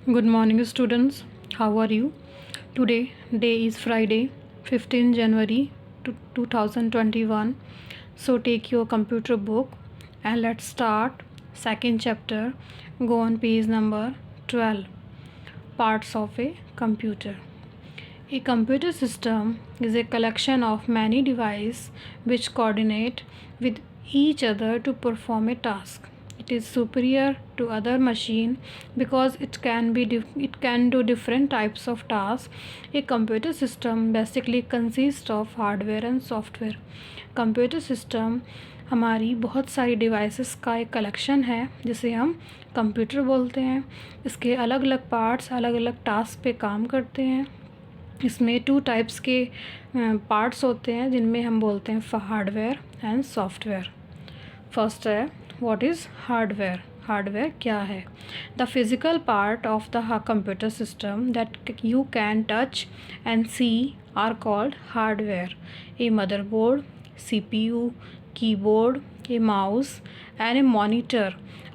Good morning, students. How are you? Today, day is Friday, 15 January 2021. So, take your computer book and let's start second chapter. Go on page number 12. Parts of a computer. A computer system is a collection of many devices which coordinate with each other to perform a task. It is superior to other machine because it can do different types of tasks. A computer system basically consists of hardware and software. Computer system हमारी बहुत सारी devices का एक collection है जिसे हम computer बोलते हैं. इसके अलग अलग पार्ट्स अलग अलग टास्क पे काम करते हैं. इसमें 2 टाइप्स के पार्ट्स होते हैं जिनमें हम बोलते हैं हार्डवेयर एंड सॉफ्टवेयर. फर्स्ट है व्हाट इज़ हार्डवेयर. हार्डवेयर क्या है? The physical part of the computer system that you can touch and see are called hardware. A motherboard, CPU, keyboard, a mouse and a monitor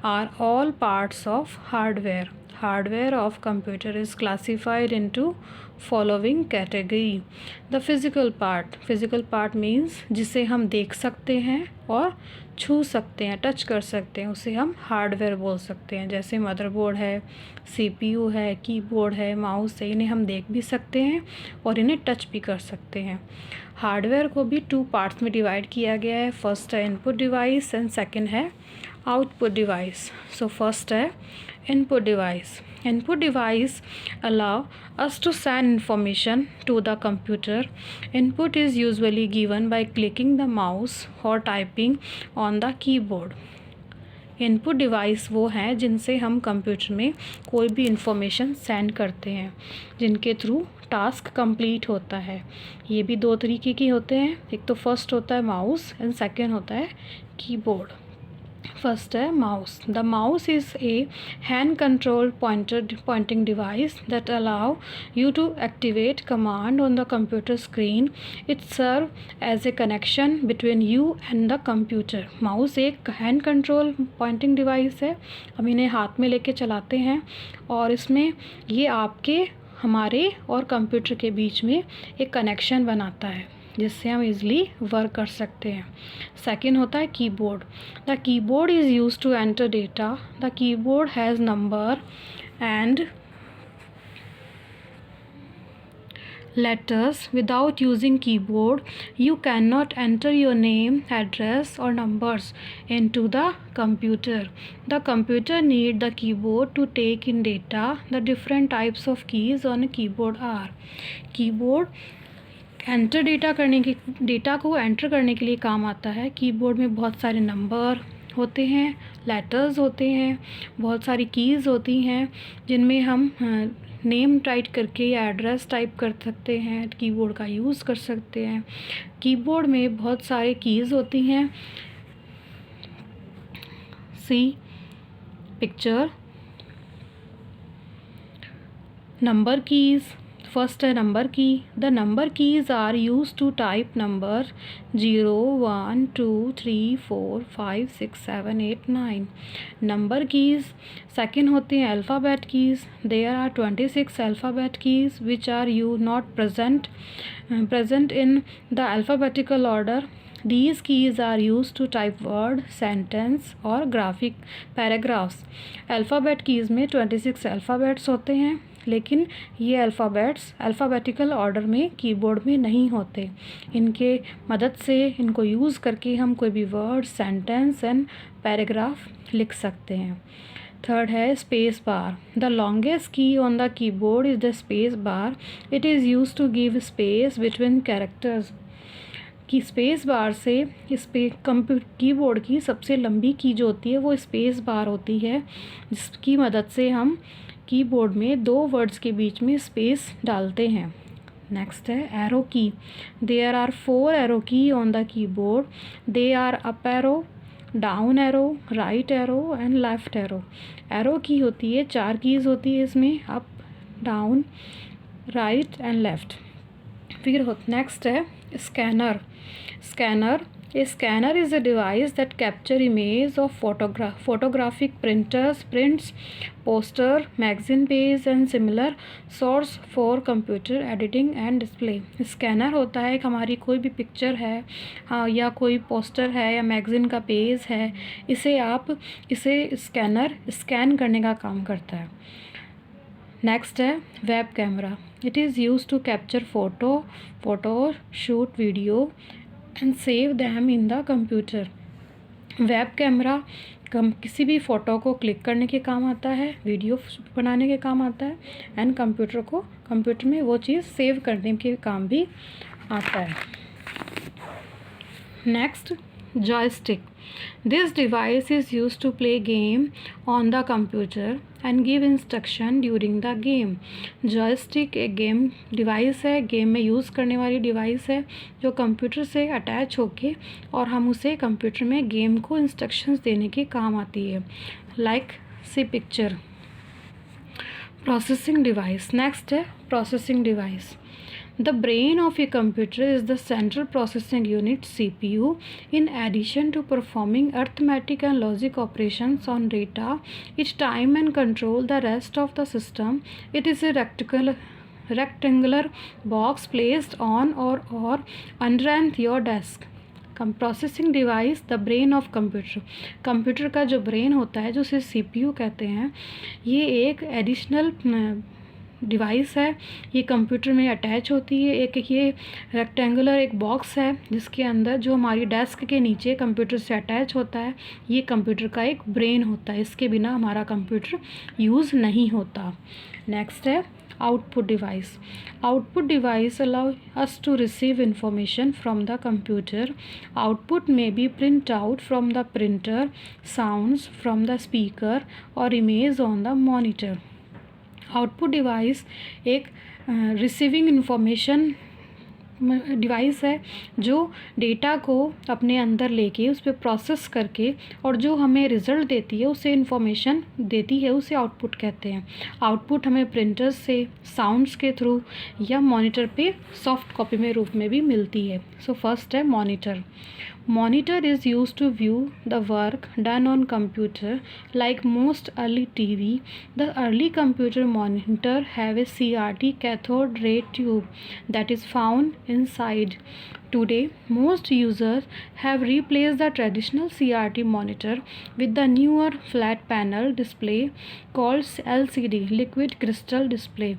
are all parts of hardware. Hardware of computer is classified into following category. The physical part. Physical part means जिसे हम देख सकते हैं और छू सकते हैं, touch कर सकते हैं, उसे हम हार्डवेयर बोल सकते हैं. जैसे मदरबोर्ड है, CPU है, कीबोर्ड है, माउस है, इन्हें हम देख भी सकते हैं और इन्हें टच भी कर सकते हैं. हार्डवेयर को भी 2 पार्ट्स में डिवाइड किया गया है. फर्स्ट है इनपुट डिवाइस एंड सेकंड है आउटपुट डिवाइस. सो फर्स्ट है input device. Input device allow us to send information to the computer. Input is usually given by clicking the mouse or typing on the keyboard. Input device वो हैं जिनसे हम computer में कोई भी information send करते हैं, जिनके थ्रू टास्क कंप्लीट होता है. ये भी 2 तरीके के होते हैं. एक तो फर्स्ट होता है माउस एंड सेकंड होता है कीबोर्ड. फर्स्ट है mouse. The mouse is a hand control pointing device that allow you to activate command on the computer screen. It serve as a connection between you and the computer. Mouse एक hand control pointing device है. हम इन्हें हाथ में लेके चलाते हैं और इसमें ये आपके हमारे और कंप्यूटर के बीच में एक कनेक्शन बनाता है जिससे हम इजली वर्क कर सकते हैं. सेकंड होता है keyboard. The keyboard is use to enter data. The keyboard has number and letters. Without using keyboard you cannot enter your name, address or numbers into the computer. The computer need the keyboard to take in data. The different types of keys on a keyboard are. keyboard enter data को enter करने के लिए काम आता है. Keyboard में बहुत सारे नंबर होते हैं, लेटर्स होते हैं, बहुत सारी कीज़ होती हैं जिनमें हम नेम टाइप करके या एड्रेस टाइप कर सकते हैं, कीबोर्ड का यूज़ कर सकते हैं. कीबोर्ड में बहुत सारे कीज़ होती हैं. See picture. Number keys. First है number key. The number keys are use to type number 0 1 2 3 4 5 6 7 8 9. Number keys. Second होते हैं alphabet keys. There are 26 alphabet keys which are you not present in the alphabetical order. These keys are used to type word, sentence और graphic paragraphs. Alphabet keys में 26 alphabets होते हैं, लेकिन ये alphabets alphabetical order में keyboard में नहीं होते. इनके मदद से इनको यूज़ करके हम कोई भी वर्ड, सेंटेंस एंड पैराग्राफ लिख सकते हैं. थर्ड है space bar. The longest key on the keyboard is the space bar. It is use to give space between characters. की स्पेस बार से कीबोर्ड की सबसे लंबी की जो होती है वो स्पेस बार होती है, जिसकी मदद से हम कीबोर्ड में 2 वर्ड्स के बीच में स्पेस डालते हैं. नेक्स्ट है arrow key. There are 4 arrow key on the keyboard. They are up arrow, down arrow, right arrow and left arrow. Arrow key होती है 4 कीज़ होती है इसमें, up, down, right and left. फिर नेक्स्ट है scanner. Scanner A scanner is a device that capture image of photographic prints, poster, magazine page and similar source for computer editing and display. Scanner होता है कि हमारी कोई भी picture है या कोई पोस्टर है या मैगज़ीन का पेज है, इसे स्कैनर स्कैन करने का काम करता है. नेक्स्ट है web camera. It is use to capture photo shoot video and save them in the computer. Web camera किसी भी फ़ोटो को क्लिक करने के काम आता है, वीडियो बनाने के काम आता है एंड कंप्यूटर में वो चीज़ सेव करने के काम भी आता है. Next joystick. This device is used to play game on the computer and give instruction during the game. joystick एक गेम डिवाइस है, गेम में यूज़ करने वाली डिवाइस है जो कंप्यूटर से अटैच होके और हम उसे कंप्यूटर में गेम को इंस्ट्रक्शंस देने के काम आती है. लाइक सी पिक्चर. Processing device. नेक्स्ट है processing device. The brain of a computer is the central processing unit CPU. In addition to performing arithmetic and logic operations on data, each time and control the rest of the system. It is a rectangular box placed on or underneath your desk. Processing device the brain of computer. Computer का जो brain होता है, जो उसे CPU कहते हैं, ये एक एडिशनल डिवाइस है. ये कंप्यूटर में अटैच होती है. एक ये रेक्टेंगुलर एक बॉक्स है जिसके अंदर, जो हमारी डेस्क के नीचे कंप्यूटर से अटैच होता है, ये कंप्यूटर का एक ब्रेन होता है. इसके बिना हमारा कंप्यूटर यूज़ नहीं होता. नेक्स्ट है output device. Output device allow us to receive information from the computer. Output में be print out from the printer, sounds from the speaker और image on the monitor. Output device एक receiving information device है जो data को अपने अंदर लेके उस पर प्रोसेस करके और जो हमें रिज़ल्ट देती है, उसे इंफॉर्मेशन देती है, उसे आउटपुट कहते हैं. आउटपुट हमें प्रिंटर्स से, साउंड्स के थ्रू या मॉनिटर पे सॉफ्ट कॉपी में रूप में भी मिलती है. सो फर्स्ट है monitor. Monitor is used to view the work done on computer. Like most early TV, the early computer monitor have a CRT cathode ray tube that is found inside. Today, most users have replaced the traditional CRT monitor with the newer flat panel display called LCD, liquid crystal display.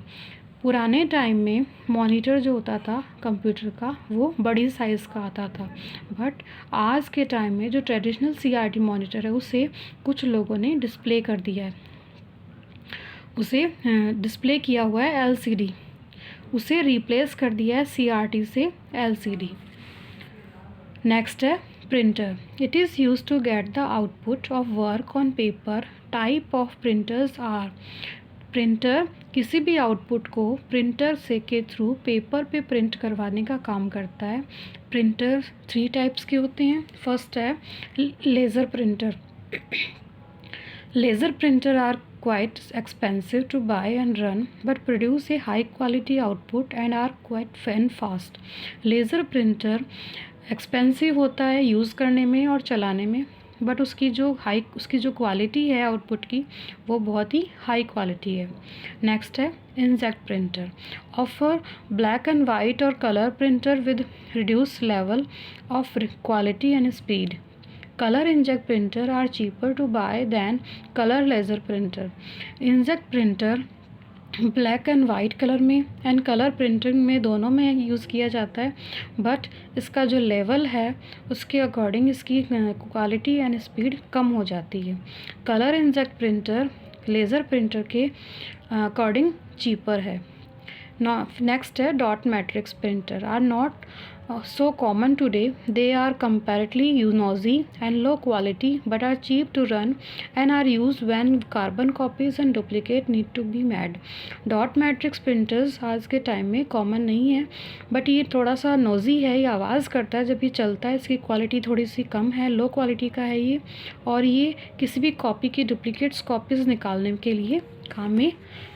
पुराने time में monitor जो होता था computer का, वो बड़ी size का आता था. बट आज के टाइम में जो ट्रेडिशनल CRT मॉनिटर है, उसे कुछ लोगों ने डिस्प्ले कर दिया है. उसे डिस्प्ले किया हुआ है LCD. उसे रिप्लेस कर दिया है CRT से LCD. नेक्स्ट है printer. It is use to get the output of work on paper. Type of printers are. Printer किसी भी आउटपुट को प्रिंटर से के थ्रू पेपर पे प्रिंट करवाने का काम करता है. प्रिंटर 3 टाइप्स के होते हैं. फर्स्ट है laser printer. Laser printer are quite expensive to buy and run but produce a high quality output and are quite fast. Laser printer expensive होता है यूज़ करने में और चलाने में, बट उसकी जो क्वालिटी है आउटपुट की, वो बहुत ही हाई क्वालिटी है. नेक्स्ट है inkjet printer. Offer black and white और colour printer with reduce level of quality and speed. Colour inkjet printer are cheaper to buy than colour laser printer. Inkjet printer black and white colour में and colour printing में दोनों में use किया जाता है, but इसका जो level है उसके अकॉर्डिंग इसकी क्वालिटी एंड स्पीड कम हो जाती है. Colour inkjet printer laser printer के अकॉर्डिंग चीपर है. नेक्स्ट है dot matrix printer. Are not so common today. They are comparatively noisy and low quality but are cheap to run and are used when carbon copies and duplicate need to be made. Dot matrix printers आज के time में common नहीं है, but ये थोड़ा सा नोज़ी है, ये आवाज़ करता है जब ये चलता है. इसकी क्वालिटी थोड़ी सी कम है, लो क्वालिटी का है ये, और ये किसी भी कॉपी की डुप्लीकेट्स कॉपीज़ निकालने के लिए काम में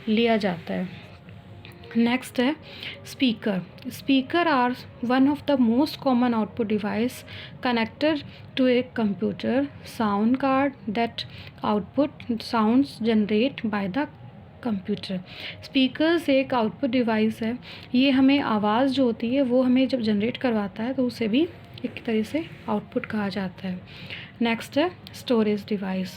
लिया जाता है. नेक्स्ट है speaker. Speaker are one of the most common output device connected to a computer. Sound card that output sounds generate by the computer. Speakers एक आउटपुट डिवाइस है. ये हमें आवाज़ जो होती है वो हमें जब जनरेट करवाता है तो उसे भी एक तरह से आउटपुट कहा जाता है. नेक्स्ट है storage device.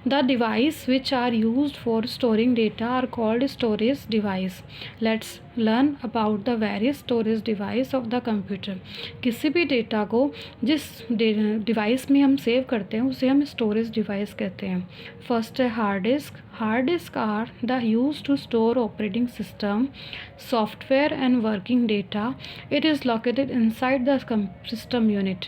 The device which are used for storing data are called storage device. Let's learn about the various storage device of the computer. किसी भी डेटा को जिस डिवाइस में हम सेव करते हैं उसे हम स्टोरेज डिवाइस कहते हैं. फर्स्ट है hard disk. Hard disk are the use to store operating system, software and working data. It is located inside the system unit.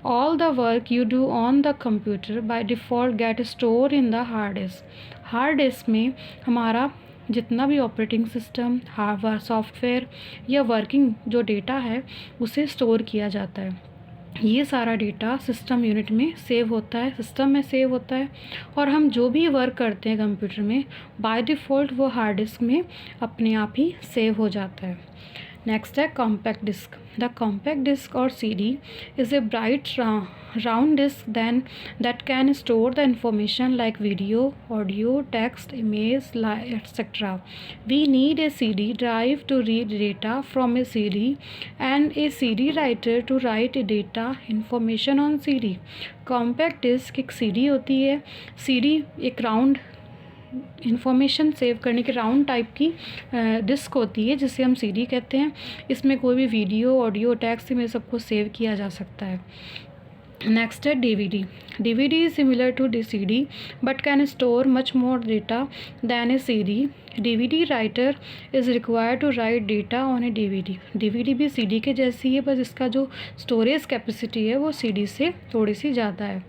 All the work you do on the computer by default get stored in the hard disk. Hard disk में हमारा जितना भी operating system, hardware, software या working जो data है उसे store किया जाता है. ये सारा डेटा सिस्टम यूनिट में सेव होता है, सिस्टम में सेव होता है और हम जो भी वर्क करते हैं कंप्यूटर में बाय डिफ़ॉल्ट वो हार्ड डिस्क में अपने आप ही सेव हो जाता है. नेक्स्ट है compact disc. The compact disc और CD is a bright round disk then that can store the information like video, audio, text, image, etc. We need a CD drive to read data from a CD and a CD writer to write data information on CD. Compact disc एक CD होती है. CD एक round information save करने के round type की disc होती है जिसे हम CD कहते हैं. इसमें कोई भी वीडियो, ऑडियो, टेक्स्ट में सबको सेव किया जा सकता है. नेक्स्ट है DVD. DVD is similar to CD but can store much more data than a CD. DVD writer is required to write data on a DVD. DVD भी CD के जैसी है बस इसका जो स्टोरेज कैपेसिटी है वो CD से थोड़ी सी ज़्यादा है.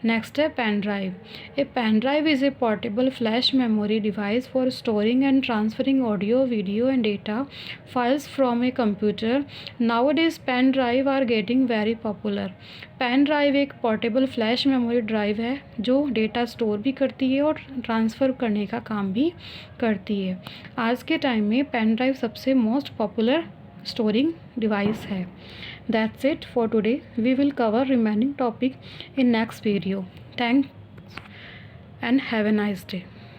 नेक्स्ट है pen drive. A pen drive is a portable flash memory device for storing and transferring audio, video and data files from a computer. Nowadays pen drive are getting very popular. Pen drive एक portable flash memory drive है जो data store भी करती है और transfer करने का काम भी करती है. आज के टाइम में पेन ड्राइव सबसे मोस्ट पॉपुलर स्टोरिंग डिवाइस है. That's it for today. We will cover remaining topic in next video. Thanks and have a nice day.